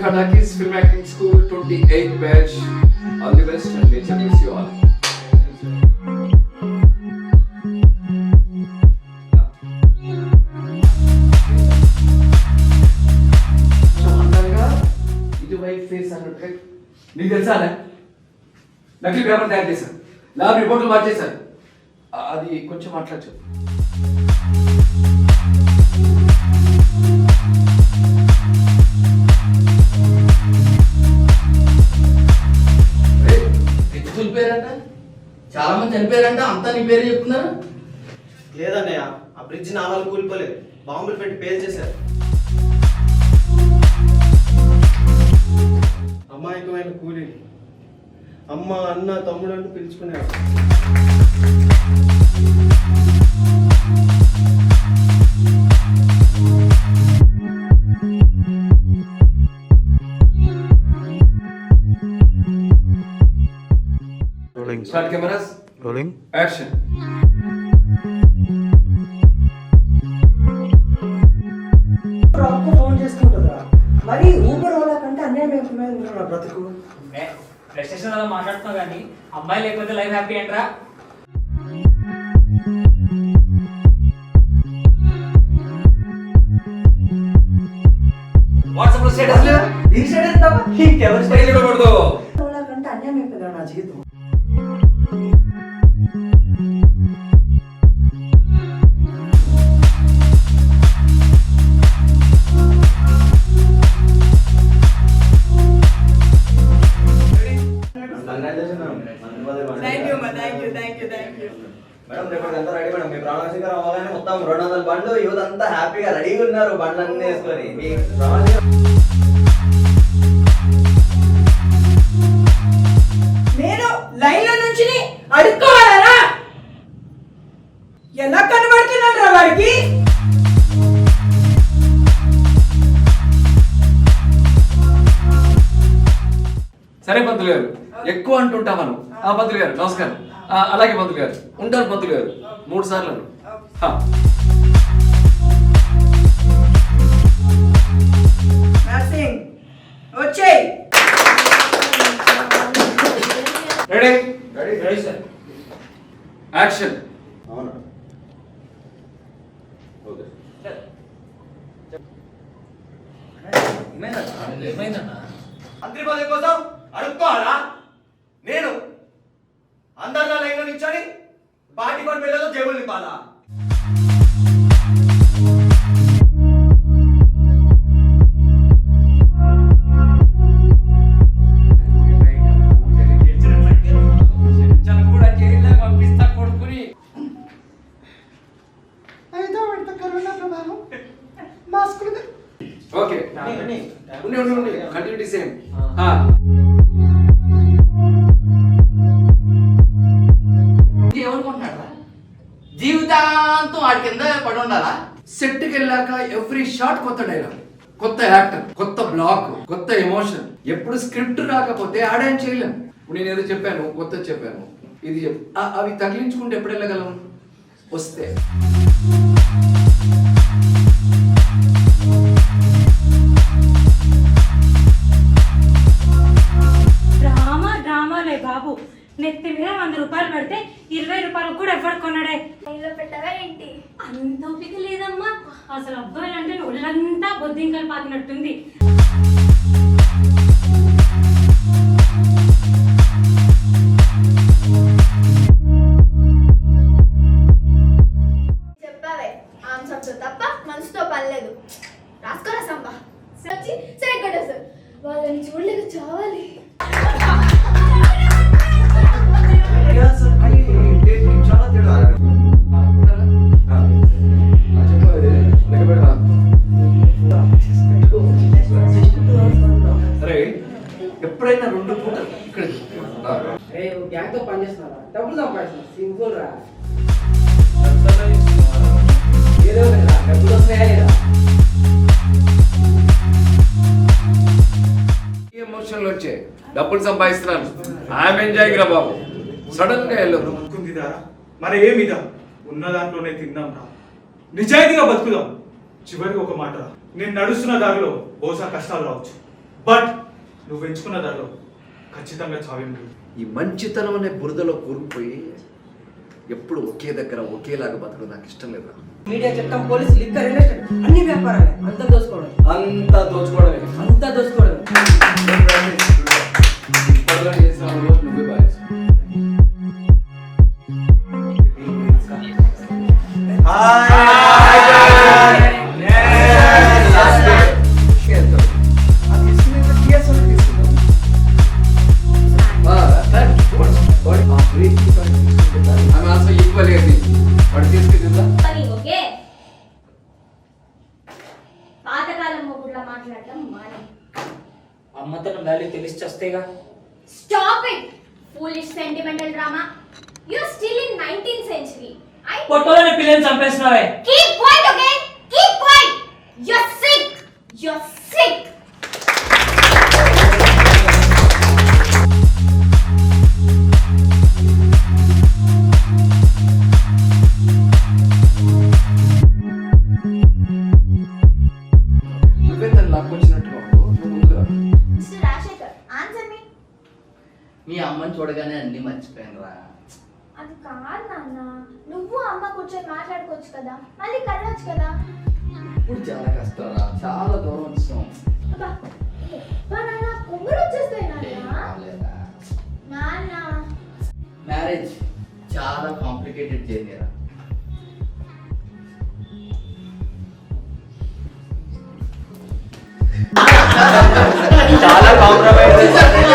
Kanakis Film Acting School 28th batch. All the best and nature bless you all. ఇటువైపు face అన్నట్టుగా నీకు తెలుసా నకిలీ పేపర్ తయారు చేశాను, ల్యాబ్ రిపోర్ట్లు మార్చేశాను. అది కొంచెం మాట్లాడచ్చు. పేరంట చాలా మంది చనిపోయారంట, అంతా నీ పేరు చెప్తున్నారు. లేదన్నయ్య, ఆ బ్రిడ్జ్ నాలుగు కూలిపోలేదు, బాంబులు పెట్టి పేరు చేశారు. అమాయకమైన కూలీని అమ్మ అన్న తమ్ముడు అంటూ పిలుచుకునేవాడు. Start cameras. Rolling. Action. Phone చేసుకుంటుందా మరి ఊబర్ ఓలా కంటే అన్యాయం అయిపోయింది బ్రతుకు. ఫ్రస్ట్రేషన్ అలా మాట్లాడుతున్నావు కానీ అమ్మాయి లేకపోతే లైఫ్ హ్యాపీ ఏంట్రా? వాట్సాప్ లో స్టేటస్ లే. ఈ సైడ్ ఎంత ఇంకెవరి స్టైల్ ఇవ్వకూడదు. ఓలా కంటే అన్యాయం అయిపోయింది నా జీవితం. మేడం రేపటి అంతా రెడీ మేడం. మీ ప్రాణాశిఖరం అవ్వగానే మొత్తం 200 బండ్లు యూత్ అంతా హ్యాపీగా రెడీగా ఉన్నారు, బండ్లు అన్నీ వేసుకొని. మీ నేను లైన్ లో నుంచి అడుక్కోవాలరా? ఎలా కనబడుతున్నాను రా వాడికి? సరే పంతులు గారు, ఎక్కువ అంటుంటా మనం. పంతులు గారు నమస్కారం. అలాగే పంతులు గారు ఉంటారు. పంతులు గారు 3 సార్లు నర్సింగ్ వచ్చేయ్. Ready ready sir. యాక్షన్. అవునా ఓకే. మంత్రి పదవి కోసం అడుక్కోవాలా? నేను అందరిలో లైన్లో నిల్చొని పార్టీ కొని పిల్లలు జేబులు నింపాలా? కూడా జైల్లో పంపిస్తా కొడుకుని. Okay continuity same. ఏమనుకుంటున్నాడా? జీవితాంతం వాడి కింద పడి ఉండాలా? సెట్కి వెళ్ళాక ఎవ్రీ షాట్ కొత్త డైలాగ్, కొత్త యాక్టర్, కొత్త బ్లాక్, కొత్త ఎమోషన్. ఎప్పుడు స్క్రిప్ట్ రాకపోతే ఆడేం చేయలేం. నేను ఏదో చెప్పాను, కొత్త చెప్పాను, ఇది అవి తగిలించుకుంటే ఎప్పుడు వెళ్ళగలం? వస్తే డ్రామాలే బాబు. నెత్తి మీద 100 రూపాయలు పెడితే 20 రూపాయలకు కూడా ఎవరు కొన్నాడే? పెట్టవా ఏంటి? అంత ఓపిక లేదమ్మా. అసలు అబ్బాయిలు అంటే ఒళ్ళంతా బొద్దింకలు పాకినట్టుంది. చెప్పావే ఆంశంతో తప్ప మనసుతో పనిలేదు. రాసుకోరా సంబా వచ్చి సరే కొట్టేసారు. వాళ్ళని చూడలేక చావాలి. చాలా తేడా. సరే ఎప్పుడైనా 2 పూటలు ఇక్కడ గ్యాంగ్ తో పనిచేస్తున్నారా? డబ్బులు సంపాదిస్తున్నా. సింపుల్ రా. ఏదో డబ్బులు వస్తాయా లేదా? ఎమోషన్లు వచ్చే డబ్బులు సంపాదిస్తున్నాను, ఐఎమ్ ఎంజాయింగ్ రా బాబు. సడన్ గా వెళ్ళదు. మరి ఏమిదా ఉన్న దాంట్లోనే తిందాం రా, నిజాయితీగా బతుకుదాం. చివరికి ఒక మాట, నేను నడుస్తున్న దారిలో బహుశా కష్టాలు రావచ్చు, బట్ నువ్వు ఎంచుకున్న దారిలో ఖచ్చితంగా చావేం లేదు. ఈ మంచితనం అనే బురదలో కూరుకుపోయి ఎప్పుడు ఒకే దగ్గర ఒకేలాగా బతకడం నాకు ఇష్టం లేదు. మీడియా చట్టం, పోలీస్, లిక్కర్, రియల్ ఎస్టేట్ అన్ని వ్యాపారాలే. అంతా దోచుకోవడం, అంతా దోచుకోవడమే. అంతా దోచుకోవడం. ఇప్పటిలో చేసిన వాళ్ళు నువ్వే బాగా చేసావు. ఓకే పాతకాలం మొగుడులా మాట్లాడటం మానే. అమ్మతో వాల్యూ తెలిసి చేస్తేగా. Stop it! Foolish sentimental drama. You're still in 19th century. పొట్టోలని పిల్లని చంపేస్తున్నావే. Keep quiet, okay? Keep quiet! You're sick! You're sick! నువ్వే తను లాక్కొచ్చినట్టు నువ్వు ముందుకు రా. Mr. Rashekar, answer me. మీ అమ్మని చూడగానే అన్ని మర్చిపోయాను రా. అది కాదు నాన్న. నువ్వు అమ్మ కూర్చొని మాట్లాడుకోవచ్చు కదా, మళ్ళీ కలవచ్చు కదా. ఇప్పుడు చాలా కష్టం రా, చాలా దూరం వచ్చాం. అబ్బా, నాన్న కుంగుడు వచ్చేస్తాయి ఏం నాన్న. కాలేదా? నాన్న మ్యారేజ్ చాలా కాంప్లికేటెడ్ జర్నీ రా. చాలా కాంప్రమైజ్